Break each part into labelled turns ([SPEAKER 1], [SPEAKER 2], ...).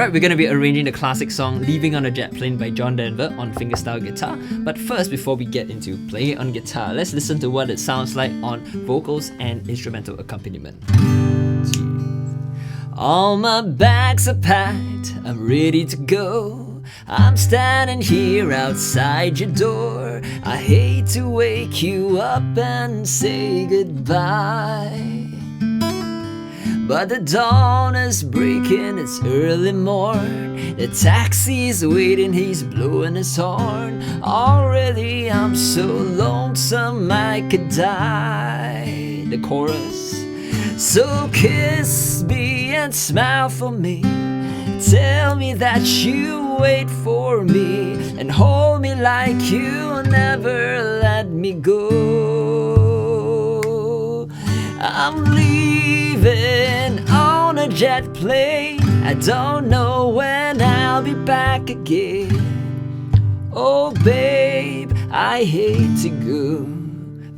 [SPEAKER 1] Alright, we're going to be arranging the classic song Leaving on a Jet Plane by John Denver on fingerstyle guitar. But first, before we get into playing it on guitar, let's listen to what it sounds like on vocals and instrumental accompaniment. All my bags are packed, I'm ready to go. I'm standing here outside your door. I hate to wake you up and say goodbye, but the dawn is breaking, it's early morn. The taxi's waiting, he's blowing his horn. Already I'm so lonesome I could die. The chorus. So kiss me and smile for me. Tell me that you wait for me, and hold me like you'll never let me go. I'm leaving on a jet plane. I don't know when I'll be back again. Oh babe, I hate to go.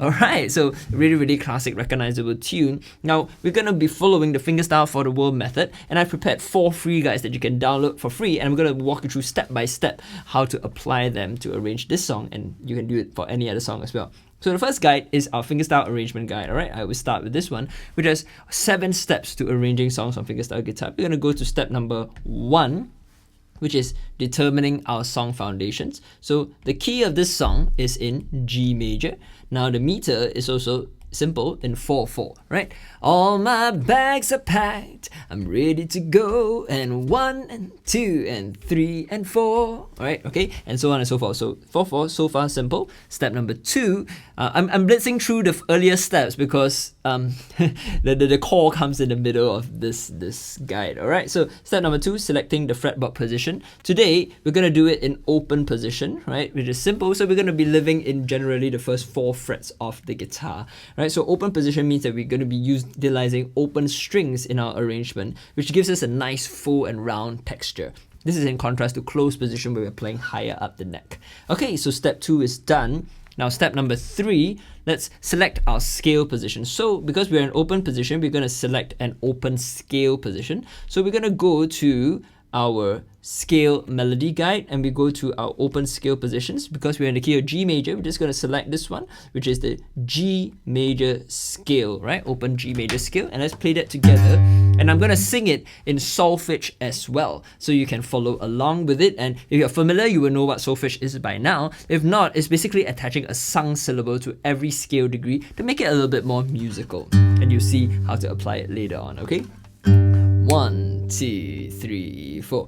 [SPEAKER 1] Alright, so really classic recognizable tune. Now, we're going to be following the fingerstyle for the world method, and I've prepared 4 free guides that you can download for free, and I'm going to walk you through step by step how to apply them to arrange this song, and you can do it for any other song as well. So the first guide is our fingerstyle arrangement guide, alright? I will start with this one, which has 7 steps to arranging songs on fingerstyle guitar. We're going to go to step number 1, which is determining our song foundations. So the key of this song is in G major. Now the meter is also simple in 4/4, right? All my bags are packed, I'm ready to go, and 1 and 2 and 3 and 4, right? Okay, and so on and so forth. So 4/4, so far simple. Step number 2, I'm blitzing through the earlier steps because the core comes in the middle of this guide. All right. So step number 2, selecting the fretboard position. Today we're gonna do it in open position, right? Which is simple. So we're gonna be living in generally the first 4 frets of the guitar. Right, so open position means that we're going to be utilizing open strings in our arrangement, which gives us a nice full and round texture. This is in contrast to closed position where we're playing higher up the neck. Okay, so step 2 is done. Now step number 3, let's select our scale position. So because we're in open position, we're going to select an open scale position. So we're going to go to our scale melody guide, and we go to our open scale positions. Because we're in the key of G major, we're just going to select this one, which is the G major scale, right? Open G major scale, and let's play that together. And I'm going to sing it in solfege as well, so you can follow along with it. And if you're familiar, you will know what solfege is by now. If not, it's basically attaching a sung syllable to every scale degree to make it a little bit more musical, and you'll see how to apply it later on. Okay, 1, 2, 3, 4.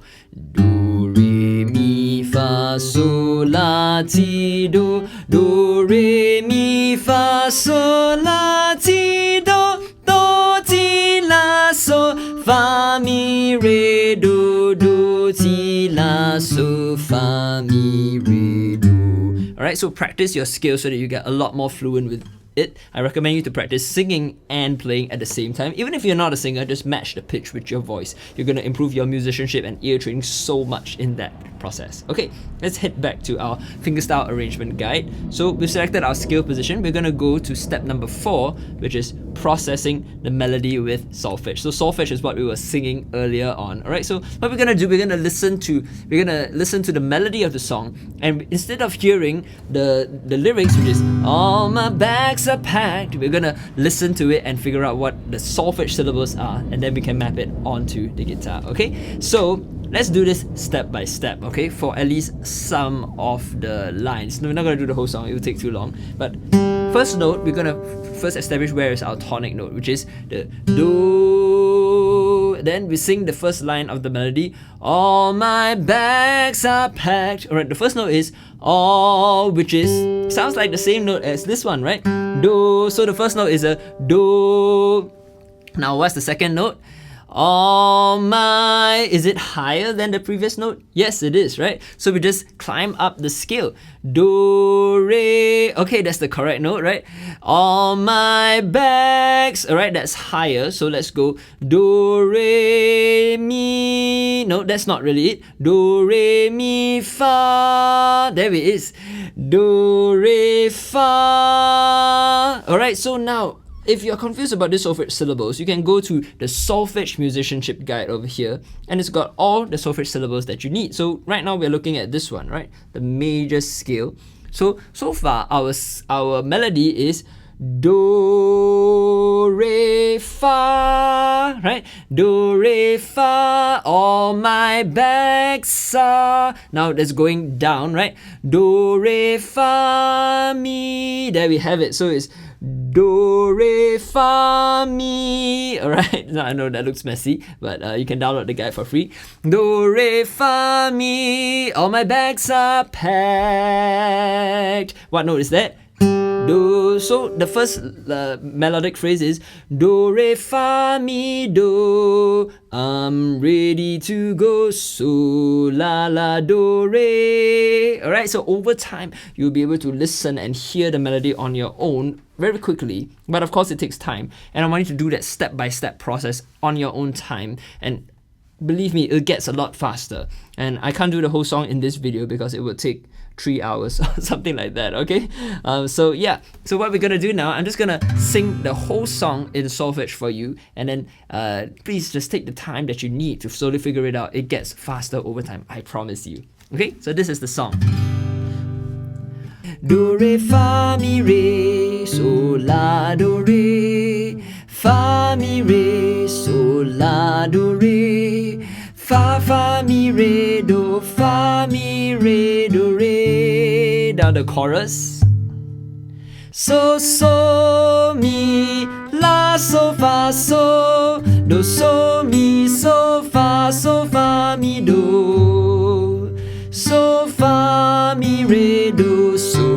[SPEAKER 1] Do, re, mi, fa, sol, la, ti, do. Do, re, mi, fa, sol, la, ti, do. Do, ti, la, so, fa, mi, re, do. Do, ti, la, so, fa, mi, re, do. Alright, so practice your skills so that you get a lot more fluent with it. I recommend you to practice singing and playing at the same time. Even if you're not a singer, just match the pitch with your voice. You're going to improve your musicianship and ear training so much in that process. Okay, let's head back to our fingerstyle arrangement guide. So we've selected our scale position. We're going to go to step number 4, which is processing the melody with solfege. So solfege is what we were singing earlier on. Alright, so what we're going to do, we're going to listen to the melody of the song, and instead of hearing the lyrics, which is all my bags are packed, we're gonna listen to it and figure out what the solfege syllables are, and then we can map it onto the guitar. Okay, so let's do this step by step, okay, for at least some of the lines. No, we're not gonna do the whole song, it will take too long. But first note, we're gonna first establish where is our tonic note, which is the do. Then we sing the first line of the melody. All my bags are packed. Alright, the first note is all, which is sounds like the same note as this one, right? Do. So the first note is a do. Now what's the second note? All my, is it higher than the previous note? Yes, it is, right? So we just climb up the scale. Do, re. Okay, that's the correct note, right? All my bags. Alright, that's higher. So let's go do, re, mi. No, that's not really it. Do, re, mi, fa. There it is. Do, re, fa. Alright, so now if you're confused about this solfege syllables, you can go to the Solfege musicianship guide over here, and it's got all the solfege syllables that you need. So right now we're looking at this one, right? The major scale. So far our melody is do, re, fa, right? Do, re, fa, on my back, sa. Now it's going down, right? Do, re, fa, mi. There we have it. So it's do, re, fa, mi. Alright, now I know that looks messy, but you can download the guide for free. Do, re, fa, mi. All my bags are packed. What note is that? Do. So the first melodic phrase is do, re, fa, mi, do. I'm ready to go. So, la, la, do, re. Alright, so over time, you'll be able to listen and hear the melody on your own very quickly. But of course, it takes time. And I want you to do that step-by-step process on your own time. And believe me, it gets a lot faster. And I can't do the whole song in this video because it would take 3 hours or something like that, okay? So yeah, so what we're gonna do now, I'm just gonna sing the whole song in solfege for you, and then please just take the time that you need to slowly figure it out. It gets faster over time, I promise you. Okay, so this is the song. Do, re, fa, mi, re, so, la, do, re. Fa, mi, re, so, la, do, re. Fa, fa, mi, re, do, fa, mi, re, do, re. Now the chorus. So, so, mi, la, so, fa, so. Do, so, mi, do. So, fa, mi, re, do, so.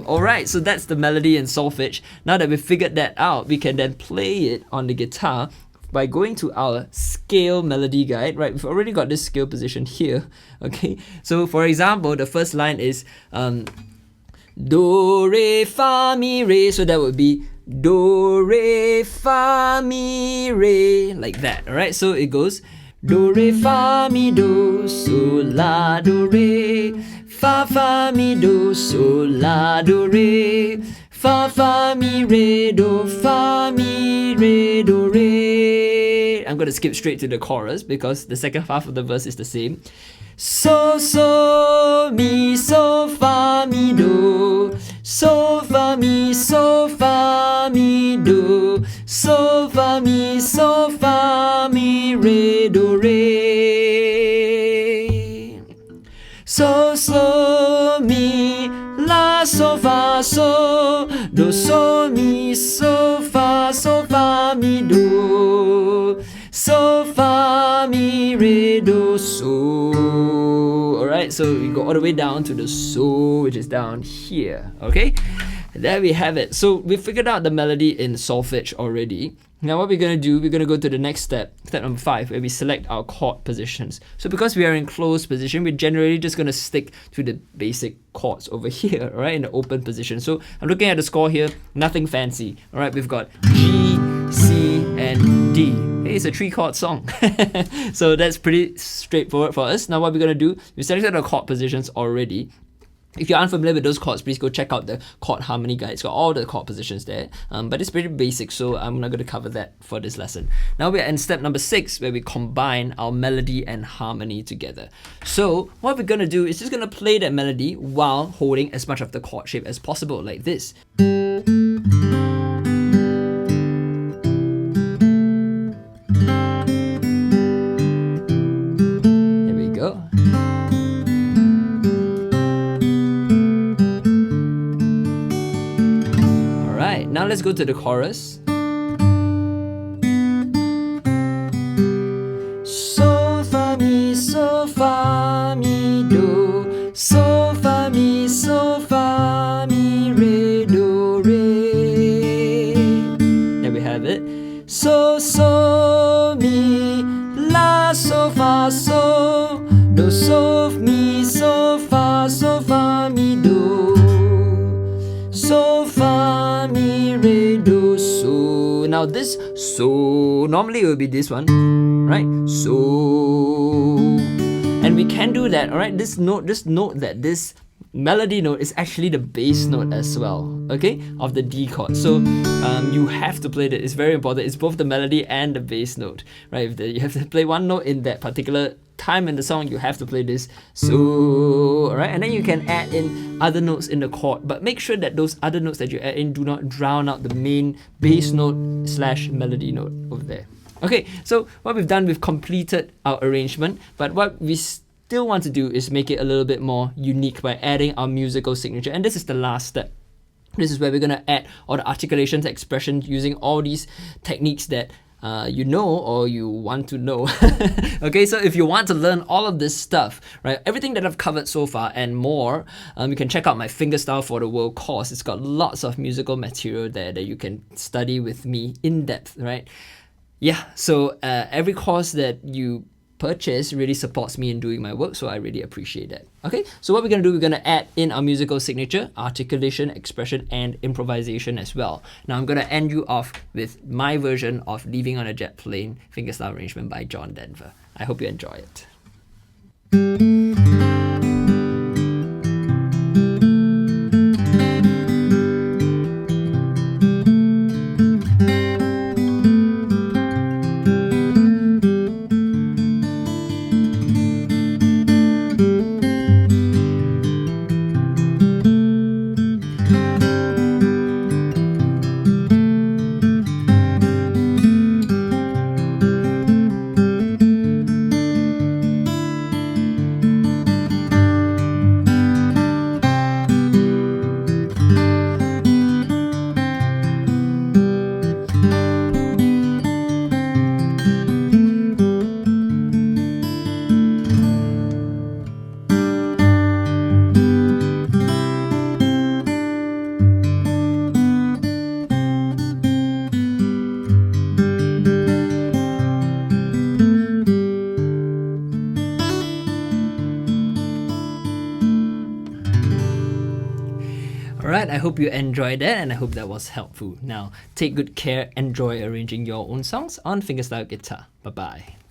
[SPEAKER 1] Alright, so that's the melody in solfege. Now that we've figured that out, we can then play it on the guitar by going to our scale melody guide, right? We've already got this scale position here, okay? So for example, the first line is do, re, fa, mi, re. So that would be do, re, fa, mi, re, like that, alright? So it goes do, re, fa, mi, do, so, la, do, re. Fa, fa, mi, do, so, la, do, re. Fa, fa, mi, re, do, fa, mi, re, do, re. I'm going to skip straight to the chorus because the second half of the verse is the same. So, so, mi, so, fa, mi, do. So, fa, mi, do. So, fa, mi, re, do, re. So, so, mi, la, so, fa, so. Do, so, mi, do. So, fa, mi, re, do, so. Alright, so we go all the way down to the so, which is down here. Okay, there we have it. So we figured out the melody in solfege already. Now what we're going to do, we're going to go to the next step number 5, where we select our chord positions. So because we are in closed position, we're generally just going to stick to the basic chords over here, right, in the open position. So I'm looking at the score here, nothing fancy. Alright, we've got G, C, and D. Hey, it's a 3-chord song. So that's pretty straightforward for us. Now what we're going to do, we selected the chord positions already. If you're unfamiliar with those chords, please go check out the chord harmony guide. It's got all the chord positions there, but it's pretty basic, so I'm not going to cover that for this lesson. Now we're in step number 6, where we combine our melody and harmony together. So what we're going to do is just going to play that melody while holding as much of the chord shape as possible, like this. There we go. Now let's go to the chorus. So, fa, mi, do. So, fa, mi, re, do, re. There we have it. So, so, mi, la, so, fa, so. Do, so, mi, do. So, fa, mi, re, do, so. Now this so, normally it will be this one, right? So, and we can do that, alright? Just note that this melody note is actually the bass note as well, okay, of the D chord. So you have to play that. It's very important. It's both the melody and the bass note, right? If you have to play one note in that particular time in the song, you have to play this. So, alright, and then you can add in other notes in the chord, but make sure that those other notes that you add in do not drown out the main bass note / melody note over there. Okay, so what we've done, we've completed our arrangement, but what we still want to do is make it a little bit more unique by adding our musical signature, and this is the last step. This is where we're going to add all the articulations, expressions, using all these techniques that you know or you want to know. Okay, so if you want to learn all of this stuff, right, everything that I've covered so far and more, you can check out my Fingerstyle for the World course. It's got lots of musical material there that you can study with me in depth, right? Yeah, so every course that you purchase really supports me in doing my work, so I really appreciate that. Okay, so what we're going to do, we're going to add in our musical signature, articulation, expression, and improvisation as well. Now I'm going to end you off with my version of Leaving on a Jet Plane Fingerstyle arrangement by John Denver. I hope you enjoy it. Alright, I hope you enjoyed that and I hope that was helpful. Now, take good care, enjoy arranging your own songs on Fingerstyle Guitar. Bye-bye.